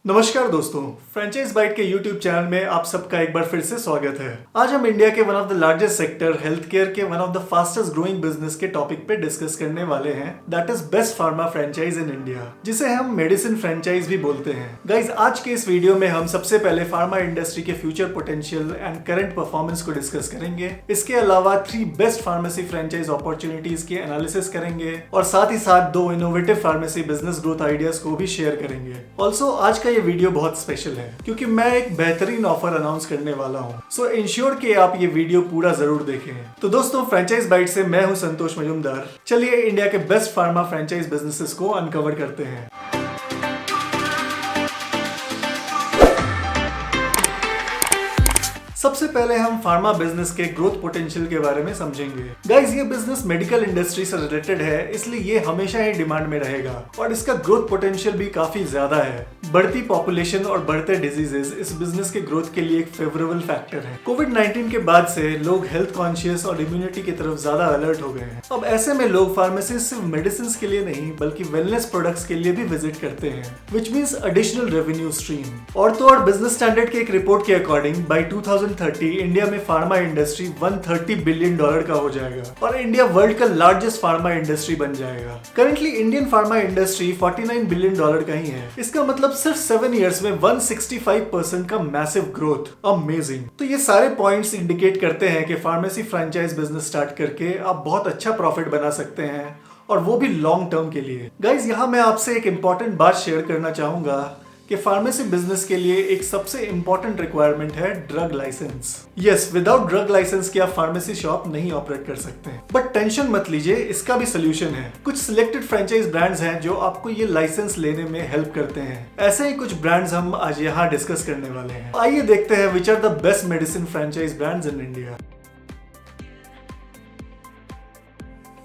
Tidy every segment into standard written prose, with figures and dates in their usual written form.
नमस्कार दोस्तों, franchise bite के YouTube चैनल में आप सबका एक बार फिर से स्वागत है। आज हम इंडिया के one of the largest sector health care के one of the fastest growing business के टॉपिक पे डिस्कस करने वाले हैं, that is best pharma franchise in India, जिसे हम मेडिसिन फ्रेंचाइज भी बोलते हैं। गाइज, आज के इस वीडियो में हम सबसे पहले फार्मा इंडस्ट्री के future potential and current performance को डिस्कस करेंगे। इसके अलावा 3 बेस्ट फार्मेसी फ्रेंचाइज अपॉर्चुनिटीज की एनालिसिस करेंगे और साथ ही साथ 2 innovative pharmacy business growth ideas को भी शेयर करेंगे। ऑल्सो आज का ये वीडियो बहुत स्पेशल है क्योंकि मैं एक बेहतरीन ऑफर अनाउंस करने वाला हूं, सो इंश्योर कि आप ये वीडियो पूरा जरूर देखें। तो दोस्तों, फ्रेंचाइज बाइट से मैं हूं संतोष मजुमदार। चलिए इंडिया के बेस्ट फार्मा फ्रेंचाइज बिजनेसेस को अनकवर करते हैं। सबसे पहले हम फार्मा बिजनेस के ग्रोथ पोटेंशियल के बारे में समझेंगे। गाइस, ये बिजनेस मेडिकल इंडस्ट्री से रिलेटेड है, इसलिए ये हमेशा ही डिमांड में रहेगा और इसका ग्रोथ पोटेंशियल भी काफी ज्यादा है। बढ़ती पॉपुलेशन और बढ़ते डिजीजेस इस बिजनेस के ग्रोथ के लिए एक फेवरेबल फैक्टर है। कोविड-19 के बाद से लोग हेल्थ कॉन्शियस और इम्यूनिटी की तरफ ज्यादा अलर्ट हो गए हैं। अब ऐसे में लोग फार्मेसी सिर्फ मेडिसिन के लिए नहीं बल्कि वेलनेस प्रोडक्ट्स के लिए भी विजिट करते हैं, which means additional revenue stream. और तो और बिजनेस स्टैंडर्ड के एक रिपोर्ट के अकॉर्डिंग बाई 2030 इंडिया में फार्मा इंडस्ट्री $130 बिलियन का हो जाएगा और इंडिया वर्ल्ड का लार्जेस्ट फार्मा इंडस्ट्री बन जाएगा। Currently Indian pharma industry $49 billion का ही है। इसका मतलब सिर्फ 7 इयर्स में 165% का मैसिव ग्रोथ। अमेजिंग। तो ये सारे पॉइंट्स इंडिकेट करते हैं कि फार्मेसी फ्रेंचाइज बिजनेस स्टार्ट करके आप बहुत अच्छा प्रॉफिट बना सकते हैं और वो भी लॉन्ग टर्म के लिए। गाइज, यहाँ मैं आपसे एक इंपॉर्टेंट बात शेयर करना चाहूंगा कि फार्मेसी बिजनेस के लिए एक सबसे इंपॉर्टेंट रिक्वायरमेंट है drug licence. Yes, without drug licence के आप फार्मेसी शॉप नहीं ऑपरेट कर सकते हैं। बट टेंशन मत लीजिए, इसका भी सोल्यूशन है। कुछ सिलेक्टेड फ्रेंचाइज ब्रांड्स हैं जो आपको ये लाइसेंस लेने में हेल्प करते हैं। ऐसे ही कुछ ब्रांड्स हम आज यहाँ डिस्कस करने वाले हैं। आइए देखते हैं which are the best medicine franchise brands in India.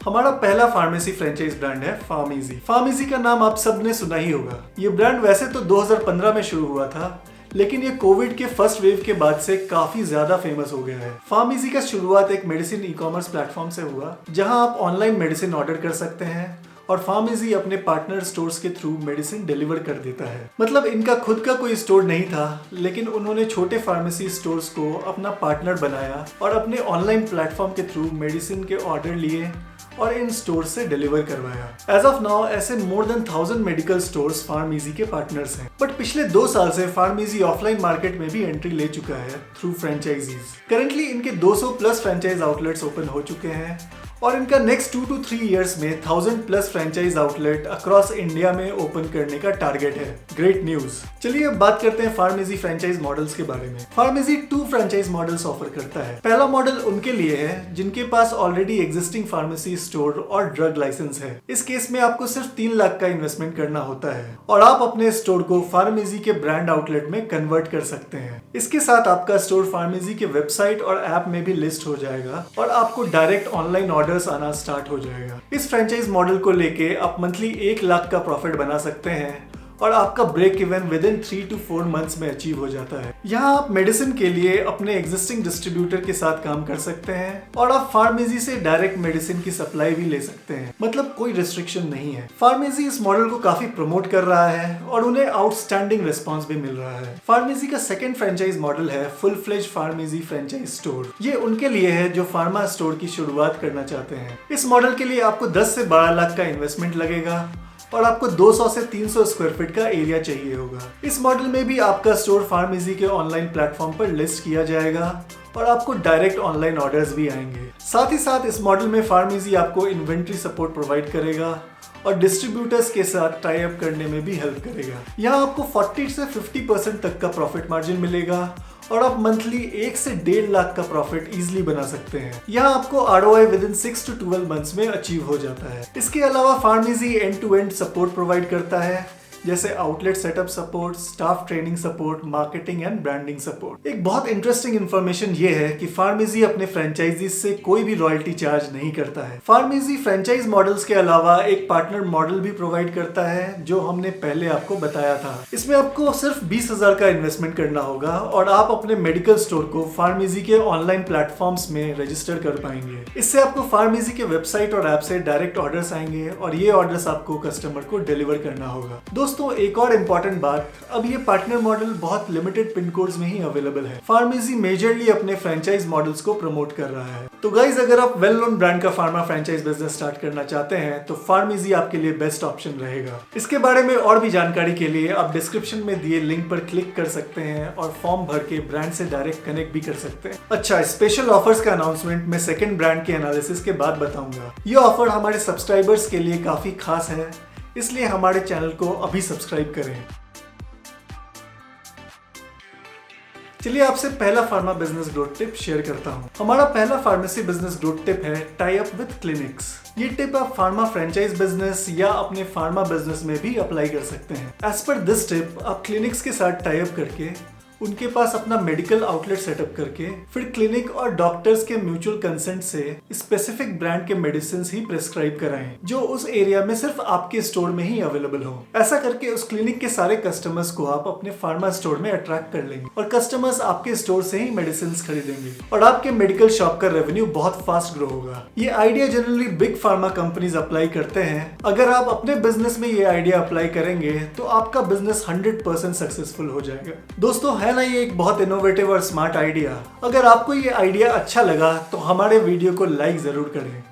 हमारा पहला फार्मेसी फ्रेंचाइज ब्रांड है फार्मेसी। फार्मेसी का नाम आप सबने सुना ही होगा। ये ब्रांड वैसे तो 2015 में शुरू हुआ था, लेकिन ये कोविड के फर्स्ट वेव के बाद से काफी ज्यादा फेमस हो गया है। फार्मेसी का शुरुआत एक मेडिसिन ई-कॉमर्स प्लेटफॉर्म से हुआ, जहां आप ऑनलाइन मेडिसिन ऑर्डर कर सकते हैं और फार्मेसी अपने पार्टनर स्टोर्स के थ्रू मेडिसिन डिलीवर कर देता है। मतलब इनका खुद का कोई स्टोर नहीं था, लेकिन उन्होंने छोटे फार्मेसी स्टोर्स को अपना पार्टनर बनाया और अपने ऑनलाइन प्लेटफॉर्म के थ्रू मेडिसिन के ऑर्डर लिए और इन स्टोर से डिलीवर करवाया। एज ऑफ नाउ ऐसे more than 1000 medical stores pharmacy के पार्टनर्स हैं। बट पिछले 2 साल से फार्मेसी ऑफलाइन मार्केट में भी एंट्री ले चुका है थ्रू फ्रेंचाइजीज। करंटली इनके 200 प्लस फ्रेंचाइज आउटलेट्स ओपन हो चुके हैं और इनका नेक्स्ट 2 to 3 इयर्स में 1000 plus franchise outlet across India में ओपन करने का टारगेट है। Great news. चलिए अब बात करते हैं फार्मेसी फ्रेंचाइज मॉडल्स के बारे में। फार्मेसी 2 फ्रेंचाइज मॉडल्स ऑफर करता है। पहला मॉडल उनके लिए है जिनके पास ऑलरेडी एग्जिस्टिंग फार्मेसी स्टोर और ड्रग लाइसेंस है। इस केस में आपको सिर्फ 3 लाख का इन्वेस्टमेंट करना होता है और आप अपने स्टोर को फार्मेसी के ब्रांड आउटलेट में कन्वर्ट कर सकते हैं। इसके साथ आपका स्टोर फार्मेसी के वेबसाइट और ऐप में भी लिस्ट हो जाएगा और आपको डायरेक्ट ऑनलाइन आना स्टार्ट हो जाएगा। इस फ्रेंचाइज मॉडल को लेके आप मंथली 1 लाख का प्रॉफिट बना सकते हैं और आपका break even within 3 to 4 months में अचीव हो जाता है। यहाँ आप मेडिसिन के लिए अपने एग्जिस्टिंग डिस्ट्रीब्यूटर के साथ काम कर सकते हैं और आप फार्मेसी से डायरेक्ट मेडिसिन की सप्लाई भी ले सकते हैं। मतलब कोई रिस्ट्रिक्शन नहीं है। फार्मेसी इस मॉडल को काफी प्रमोट कर रहा है और उन्हें आउटस्टैंडिंग रिस्पॉन्स भी मिल रहा है। फार्मेसी का सेकंड फ्रेंचाइज मॉडल है full fledge pharmacy franchise store. ये उनके लिए है जो फार्मा स्टोर की शुरुआत करना चाहते हैं। इस मॉडल के लिए आपको 10 से 12 लाख का इन्वेस्टमेंट लगेगा और आपको 200 से 300 स्क्वायर फीट का एरिया चाहिए होगा। इस मॉडल में भी आपका स्टोर फार्मेसी के ऑनलाइन प्लेटफॉर्म पर लिस्ट किया जाएगा और आपको डायरेक्ट ऑनलाइन ऑर्डर्स भी आएंगे। साथ ही साथ इस मॉडल में फार्मेसी आपको इन्वेंट्री सपोर्ट प्रोवाइड करेगा और डिस्ट्रीब्यूटर्स के साथ टाई अप करने में भी हेल्प करेगा। यहाँ आपको 40 से 50% तक का प्रॉफिट मार्जिन मिलेगा और आप मंथली 1 से 1.5 लाख का प्रॉफिट इजीली बना सकते हैं। यहाँ आपको ROI within 6 to 12 months में अचीव हो जाता है। इसके अलावा pharmacy end to end support provide करता है, जैसे outlet setup support, staff training support, marketing and branding support. एक बहुत इंटरेस्टिंग इन्फॉर्मेशन ये है कि फार्मेसी अपने फ्रेंचाइजीज से कोई भी रॉयल्टी चार्ज नहीं करता है। फार्मेसी फ्रेंचाइज मॉडल्स के अलावा एक पार्टनर मॉडल भी प्रोवाइड करता है जो हमने पहले आपको बताया था। इसमें आपको सिर्फ 20,000 का इन्वेस्टमेंट करना होगा और आप अपने मेडिकल स्टोर को फार्मेसी के ऑनलाइन प्लेटफॉर्म्स में रजिस्टर कर पाएंगे। इससे आपको फार्मेसी के वेबसाइट और ऐप से डायरेक्ट ऑर्डर्स आएंगे और ये ऑर्डर्स आपको कस्टमर को डिलीवर करना होगा। दोस्तों एक और इम्पोर्टेंट बात, अब ये पार्टनर मॉडल बहुत लिमिटेड पिन कोड्स में ही अवेलेबल है। फार्मेसी मेजरली अपने फ्रेंचाइज मॉडल्स को प्रमोट कर रहा है। तो गाइज अगर आप वेल नोन ब्रांड का फार्मा फ्रेंचाइज बिजनेस स्टार्ट करना चाहते हैं तो फार्मेसी आपके लिए बेस्ट ऑप्शन रहेगा। इसके बारे में और भी जानकारी के लिए आप डिस्क्रिप्शन में दिए लिंक पर क्लिक कर सकते हैं और फॉर्म भर के ब्रांड से डायरेक्ट कनेक्ट भी कर सकते हैं। अच्छा, स्पेशल ऑफर्स का अनाउंसमेंट मैं सेकंड ब्रांड के एनालिसिस के बाद बताऊंगा। ये ऑफर हमारे सब्सक्राइबर्स के लिए काफी खास है, इसलिए हमारे चैनल को अभी सब्सक्राइब करें। चलिए आपसे पहला pharma business growth tip share करता हूँ। हमारा पहला फार्मेसी बिजनेस ग्रोथ टिप है टाई अप विद क्लिनिक्स। ये टिप आप फार्मा फ्रेंचाइज बिजनेस या अपने फार्मा बिजनेस में भी अप्लाई कर सकते हैं। एज पर दिस टिप आप क्लिनिक्स के साथ टाई अप करके उनके पास अपना मेडिकल आउटलेट सेटअप करके फिर क्लिनिक और डॉक्टर्स के म्यूचुअल कंसेंट से स्पेसिफिक ब्रांड के मेडिसिन ही प्रिस्क्राइब कराएं जो उस एरिया में सिर्फ आपके स्टोर में ही अवेलेबल हो। ऐसा करके उस क्लिनिक के सारे कस्टमर्स को आप अपने फार्मा स्टोर में अट्रैक्ट कर लेंगे और कस्टमर्स आपके स्टोर से ही मेडिसिन खरीदेंगे और आपके मेडिकल शॉप का रेवेन्यू बहुत फास्ट ग्रो होगा। ये idea generally big pharma companies apply करते हैं। अगर आप अपने बिजनेस में ये आइडिया अप्लाई करेंगे तो आपका बिजनेस 100% सक्सेसफुल हो जाएगा। दोस्तों है ना ये एक बहुत इनोवेटिव और स्मार्ट आइडिया। अगर आपको ये आइडिया अच्छा लगा तो हमारे वीडियो को लाइक जरूर करें।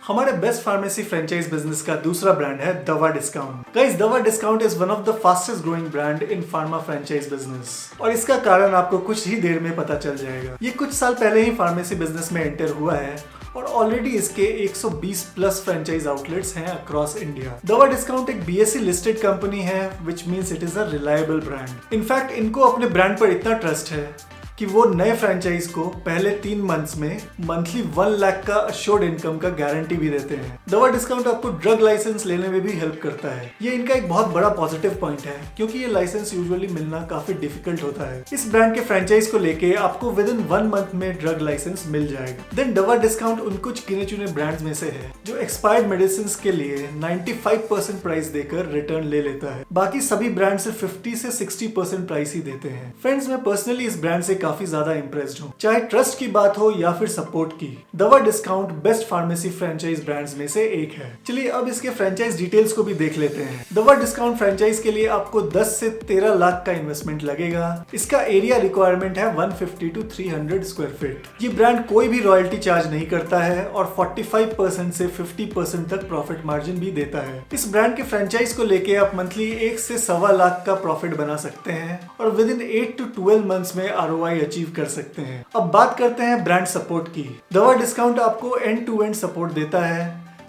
हमारे बेस्ट फार्मेसी फ्रेंचाइज बिजनेस का दूसरा ब्रांड है दवा डिस्काउंट। गाइस, दवा discount is one of the fastest growing brand in pharma franchise business और इसका कारण आपको कुछ ही देर में पता चल जाएगा। ये कुछ साल पहले ही फार्मेसी बिजनेस में एंटर हुआ है और ऑलरेडी इसके 120 प्लस फ्रेंचाइज आउटलेट्स हैं अक्रॉस इंडिया। दवा डिस्काउंट एक BSE लिस्टेड कंपनी है, which means it is a reliable brand. In fact इनको अपने ब्रांड पर इतना ट्रस्ट है कि वो नए फ्रेंचाइज को पहले 3 मंथ्स में मंथली 1 लाख का अश्योर्ड इनकम का गारंटी भी देते हैं। दवा डिस्काउंट आपको ड्रग लाइसेंस लेने में भी हेल्प करता है। ये इनका एक बहुत बड़ा पॉजिटिव पॉइंट है क्योंकि ये लाइसेंस यूजुअली मिलना काफी डिफिकल्ट होता है। इस ब्रांड के फ्रेंचाइज को लेके आपको विद इन 1 मंथ में ड्रग लाइसेंस मिल जाएगा। देन दवा डिस्काउंट उन कुछ गिने चुने ब्रांड्स में से है जो एक्सपायर्ड मेडिसिन के लिए 95% प्राइस देकर रिटर्न ले लेता है। बाकी सभी ब्रांड सिर्फ 50 से 60% प्राइस ही देते हैं। फ्रेंड्स, मैं पर्सनली इस ब्रांड से काफी ज्यादा इंप्रेस्ड हूँ। चाहे ट्रस्ट की बात हो या फिर सपोर्ट की, दवा discount best pharmacy franchise brands में से एक है। चलिए अब इसके फ्रेंचाइज डिटेल्स को भी देख लेते हैं। दवा डिस्काउंट फ्रेंचाइज के लिए आपको 10 से 13 लाख का इन्वेस्टमेंट लगेगा। इसका एरिया रिक्वायरमेंट है 150 to 300 स्क्वायर फीट। ये ब्रांड कोई भी रॉयल्टी चार्ज नहीं करता है और 45% से 50% तक प्रॉफिट मार्जिन भी देता है। इस ब्रांड के फ्रेंचाइज को लेके आप मंथली 1 से 1.25 लाख का प्रॉफिट बना सकते हैं और विद इन 8 to 12 मंथ्स में ROI अचीव कर सकते हैं। अब बात करते हैं ब्रांड सपोर्ट की। दवा डिस्काउंट आपको एंड टू एंड सपोर्ट देता है,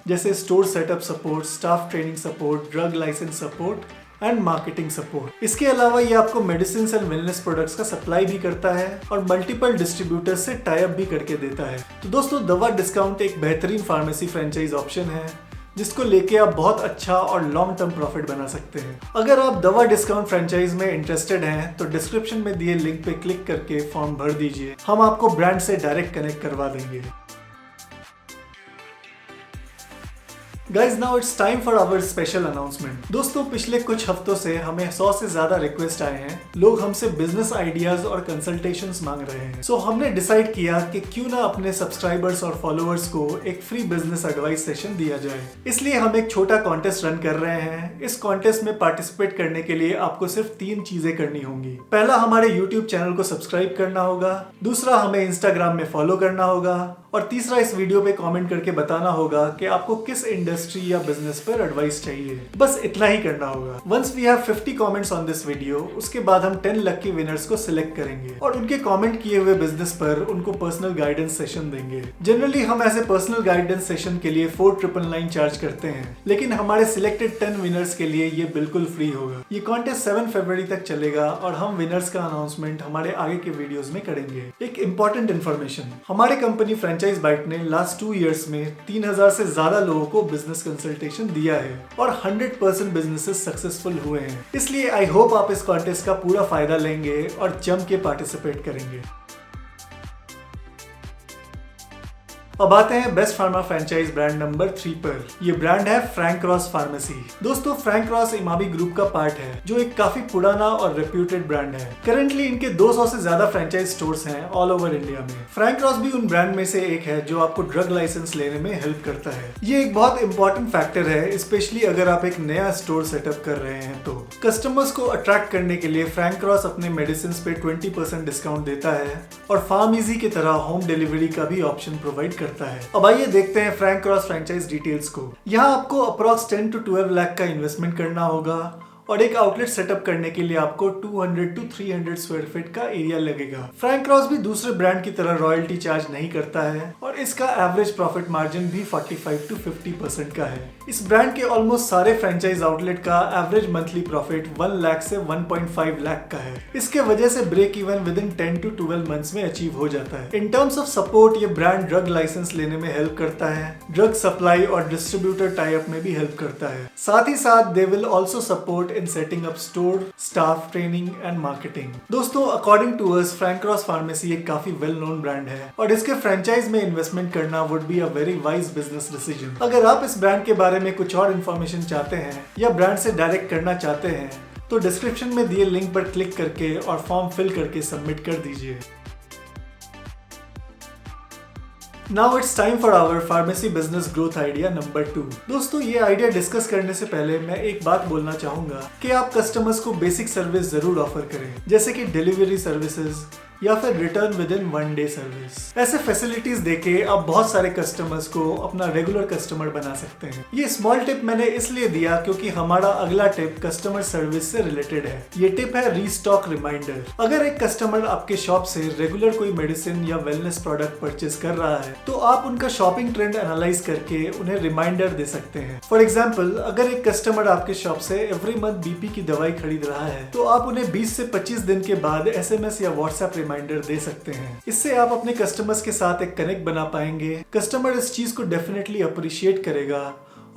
जैसे store setup support, staff training support, drug licence support and marketing support. इसके अलावा ये आपको मेडिसिन एंड वेलनेस प्रोडक्ट्स का सप्लाई भी करता है और मल्टीपल डिस्ट्रीब्यूटर्स से टाई अप भी करके देता है। तो दोस्तों, दवा डिस्काउंट एक बेहतरीन फार्मेसी फ्रेंचाइज ऑप्शन है जिसको लेके आप बहुत अच्छा और लॉन्ग टर्म प्रॉफिट बना सकते हैं। अगर आप दवा डिस्काउंट फ्रेंचाइज में इंटरेस्टेड हैं तो डिस्क्रिप्शन में दिए लिंक पे क्लिक करके फॉर्म भर दीजिए। हम आपको ब्रांड से डायरेक्ट कनेक्ट करवा देंगे। Guys, now it's time for our special announcement. दोस्तों, पिछले कुछ हफ्तों से हमें 100 से ज्यादा रिक्वेस्ट आए हैं। लोग हमसे बिजनेस आइडियाज और कंसल्टेशंस मांग रहे हैं। सो हमने डिसाइड किया कि क्यों ना अपने सब्सक्राइबर्स और फॉलोअर्स को एक फ्री बिजनेस एडवाइस सेशन दिया जाए। इसलिए हम एक छोटा कॉन्टेस्ट रन कर रहे हैं। इस कॉन्टेस्ट में पार्टिसिपेट करने के लिए आपको सिर्फ 3 चीजें करनी होंगी। पहला, हमारे यूट्यूब चैनल को सब्सक्राइब करना होगा। दूसरा, हमें इंस्टाग्राम में फॉलो करना होगा और तीसरा, इस वीडियो पे कमेंट करके बताना होगा कि आपको किस इंडस्ट्री या बिजनेस पर एडवाइस चाहिए। बस इतना ही करना होगा। Once we have 50 comments on this video, उसके बाद हम 10 लकी विनर्स को सिलेक्ट करेंगे और उनके कमेंट किए हुए बिजनेस पर उनको पर्सनल गाइडेंस सेशन देंगे। जनरली हम ऐसे पर्सनल गाइडेंस सेशन के लिए 4999 चार्ज करते हैं, लेकिन हमारे सिलेक्टेड 10 विनर्स के लिए ये बिल्कुल फ्री होगा। ये कॉन्टेस्ट 7 फरवरी तक चलेगा और हम विनर्स का अनाउंसमेंट हमारे आगे के वीडियोस में करेंगे। एक इंपॉर्टेंट इन्फॉर्मेशन, हमारे कंपनी फ्रेंचाइज बाइट ने लास्ट 2 इयर्स में 3000 से ज्यादा लोगों को बिजनेस कंसल्टेशन दिया है और 100% बिजनेसेस सक्सेसफुल हुए हैं। इसलिए आई होप आप इस कॉन्टेस्ट का पूरा फायदा लेंगे और जम के पार्टिसिपेट करेंगे। अब आते हैं best pharma franchise brand number 3 पर। ये ब्रांड है फ्रैंक क्रॉस फार्मेसी। दोस्तों फ्रैंक क्रॉस इमामी ग्रुप का पार्ट है, जो एक काफी पुराना और रेप्यूटेड ब्रांड है। करंटली इनके 200 से ज्यादा फ्रेंचाइज स्टोर्स हैं ऑल ओवर इंडिया में। फ्रैंक क्रॉस भी उन ब्रांड में से एक है जो आपको ड्रग लाइसेंस लेने में हेल्प करता है। ये एक बहुत इंपॉर्टेंट फैक्टर है, स्पेशली अगर आप एक नया स्टोर सेटअप कर रहे हैं तो। कस्टमर्स को अट्रैक्ट करने के लिए फ्रैंक क्रॉस अपने मेडिसिन पे 20% डिस्काउंट देता है और फार्मेसी की तरह होम डिलीवरी का भी ऑप्शन प्रोवाइड करता है। अब आइए देखते हैं फ्रैंक क्रॉस फ्रेंचाइज डिटेल्स को। यहाँ आपको अप्रॉक्स 10 to 12 लाख का इन्वेस्टमेंट करना होगा और एक आउटलेट सेटअप करने के लिए आपको 200 to 300 स्क्वायर फीट का एरिया लगेगा। फ्रैंक क्रॉस भी दूसरे ब्रांड की तरह रॉयल्टी चार्ज नहीं करता है और इसका एवरेज प्रॉफिट मार्जिन भी 45 to 50% का है। इस ब्रांड के ऑलमोस्ट सारे फ्रेंचाइज आउटलेट का एवरेज मंथली प्रॉफिट 1 लाख से 1.5 लाख का है। इसके वजह से break even within 10 to 12 months में अचीव हो जाता है। इन टर्म्स ऑफ सपोर्ट ये ब्रांड ड्रग लाइसेंस लेने में हेल्प करता है, ड्रग सप्लाई और डिस्ट्रीब्यूटर टाई अप में भी हेल्प करता है। साथ ही साथ they will also support in setting up store, staff training and marketing. दोस्तों according to us Frank Cross pharmacy एक काफी वेल नोन ब्रांड है और इसके फ्रेंचाइज में इन्वेस्टमेंट करना would be a very wise business decision. अगर आप इस ब्रांड के बारे में कुछ और इन्फॉर्मेशन चाहते हैं या ब्रांड से डायरेक्ट करना चाहते हैं तो डिस्क्रिप्शन में दिए लिंक पर क्लिक करके और फॉर्म फिल करके सबमिट कर दीजिए। Now it's time for our pharmacy business growth idea number 2। दोस्तों ये आइडिया डिस्कस करने से पहले मैं एक बात बोलना चाहूंगा कि आप कस्टमर्स को बेसिक सर्विस जरूर ऑफर करें, जैसे कि डिलीवरी सर्विसेज या फिर return with in 1 day service. ऐसे फैसिलिटीज देके आप बहुत सारे कस्टमर्स को अपना रेगुलर कस्टमर बना सकते हैं। ये स्मॉल टिप मैंने इसलिए दिया क्योंकि हमारा अगला टिप कस्टमर सर्विस से रिलेटेड है। ये टिप है रीस्टॉक रिमाइंडर। अगर एक कस्टमर आपके शॉप से रेगुलर कोई मेडिसिन या वेलनेस प्रोडक्ट परचेज कर रहा है तो आप उनका शॉपिंग ट्रेंड एनालाइज करके उन्हें रिमाइंडर दे सकते हैं। फॉर एग्जाम्पल अगर एक कस्टमर आपके शॉप से एवरी मंथ बीपी की दवाई खरीद रहा है तो आप उन्हें 20 से 25 दिन के बाद SMS या व्हाट्सएप रिमाइंडर दे सकते हैं। इससे आप अपने कस्टमर्स के साथ एक कनेक्ट बना पाएंगे। कस्टमर इस चीज को डेफिनेटली अप्रिशिएट करेगा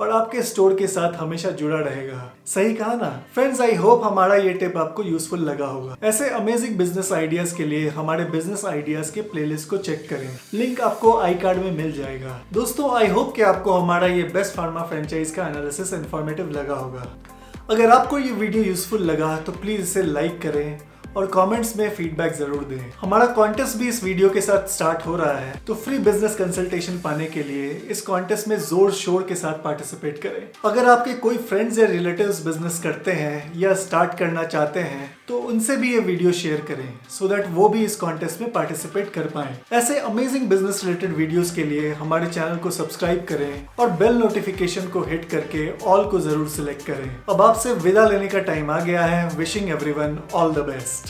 और आपके स्टोर के साथ हमेशा जुड़ा रहेगा। सही कहा ना फ्रेंड्स? आई होप हमारा ये टिप आपको यूजफुल लगा होगा। ऐसे अमेजिंग बिजनेस आइडियाज के लिए हमारे बिजनेस आइडियाज के प्लेलिस्ट को चेक करें, लिंक आपको आई कार्ड में मिल जाएगा। दोस्तों आई होप कि आपको हमारा ये बेस्ट फार्मा फ्रेंचाइज का एनालिसिस इन्फॉर्मेटिव लगा होगा। अगर आपको ये वीडियो यूजफुल लगा तो प्लीज इसे लाइक करें और कमेंट्स में फीडबैक जरूर दें। हमारा कॉन्टेस्ट भी इस वीडियो के साथ स्टार्ट हो रहा है, तो फ्री बिजनेस कंसल्टेशन पाने के लिए इस कॉन्टेस्ट में जोर शोर के साथ पार्टिसिपेट करें। अगर आपके कोई फ्रेंड्स या रिलेटिव्स बिजनेस करते हैं या स्टार्ट करना चाहते हैं तो उनसे भी ये वीडियो शेयर करें सो दैट वो भी इस कॉन्टेस्ट में पार्टिसिपेट कर पाएं। ऐसे अमेजिंग बिजनेस रिलेटेड वीडियोस के लिए हमारे चैनल को सब्सक्राइब करें और बेल नोटिफिकेशन को हिट करके ऑल को जरूर सिलेक्ट करें। अब आपसे विदा लेने का टाइम आ गया है। Wishing everyone all the best.